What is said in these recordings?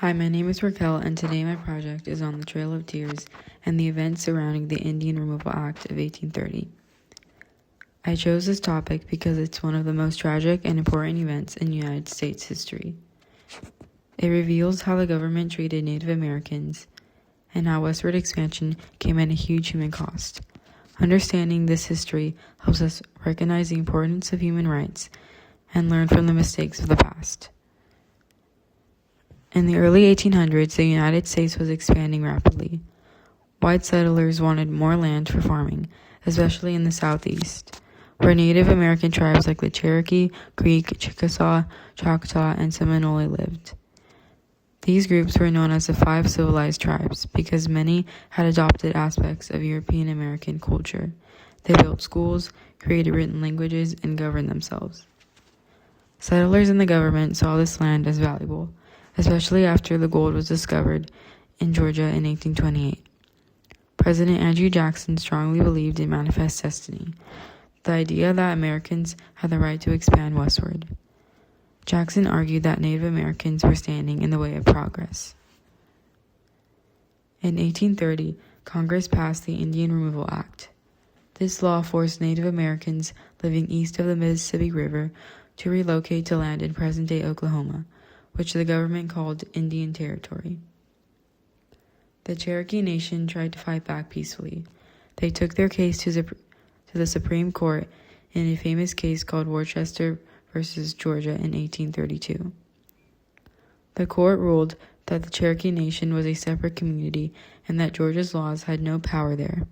Hi, my name is Raquel, and today my project is on the Trail of Tears and the events surrounding the Indian Removal Act of 1830. I chose this topic because it's one of the most tragic and important events in United States history. It reveals how the government treated Native Americans and how westward expansion came at a huge human cost. Understanding this history helps us recognize the importance of human rights and learn from the mistakes of the past. In the early 1800s, the United States was expanding rapidly. White settlers wanted more land for farming, especially in the Southeast, where Native American tribes like the Cherokee, Creek, Chickasaw, Choctaw, and Seminole lived. These groups were known as the Five Civilized Tribes because many had adopted aspects of European American culture. They built schools, created written languages, and governed themselves. Settlers and the government saw this land as valuable, especially after the gold was discovered in Georgia in 1828. President Andrew Jackson strongly believed in manifest destiny, the idea that Americans had the right to expand westward. Jackson argued that Native Americans were standing in the way of progress. In 1830, Congress passed the Indian Removal Act. This law forced Native Americans living east of the Mississippi River to relocate to land in present-day Oklahoma, which the government called Indian Territory. The Cherokee Nation tried to fight back peacefully. They took their case to the Supreme Court in a famous case called Worcester versus Georgia in 1832. The court ruled that the Cherokee Nation was a separate community and that Georgia's laws had no power there.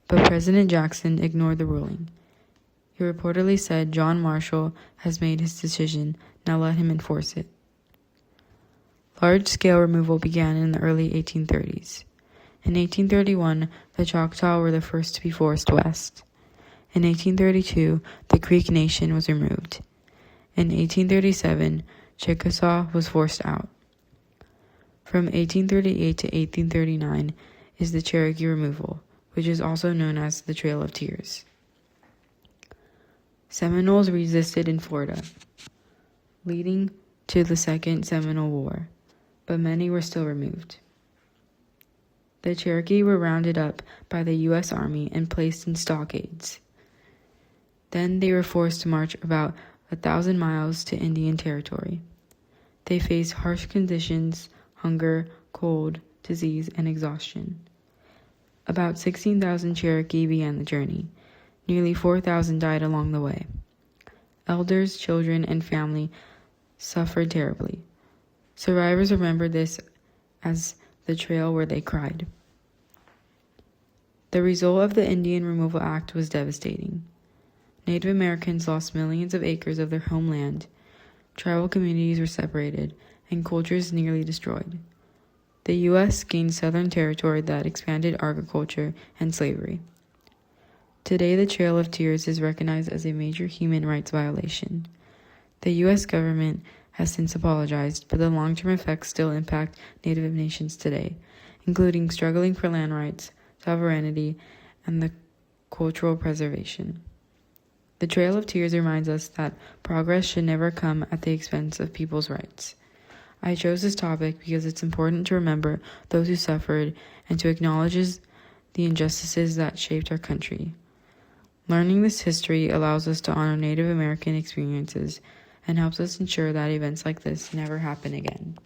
But President Jackson ignored the ruling. He reportedly said, "John Marshall has made his decision, now let him enforce it." Large-scale removal began in the early 1830s. In 1831, the Choctaw were the first to be forced west. In 1832, the Creek Nation was removed. In 1837, Chickasaw was forced out. From 1838 to 1839 is the Cherokee removal, which is also known as the Trail of Tears. Seminoles resisted in Florida, leading to the Second Seminole War, but many were still removed. The Cherokee were rounded up by the U.S. Army and placed in stockades. Then they were forced to march about 1,000 miles to Indian Territory. They faced harsh conditions, hunger, cold, disease, and exhaustion. About 16,000 Cherokee began the journey. Nearly 4,000 died along the way. Elders, children, and family suffered terribly. Survivors remember this as the trail where they cried. The result of the Indian Removal Act was devastating. Native Americans lost millions of acres of their homeland, tribal communities were separated, and cultures nearly destroyed. The U.S. gained southern territory that expanded agriculture and slavery. Today, the Trail of Tears is recognized as a major human rights violation. The U.S. government has since apologized, but the long-term effects still impact Native nations today, including struggling for land rights, sovereignty, and the cultural preservation. The Trail of Tears reminds us that progress should never come at the expense of people's rights. I chose this topic because it's important to remember those who suffered and to acknowledge the injustices that shaped our country. Learning this history allows us to honor Native American experiences and helps us ensure that events like this never happen again.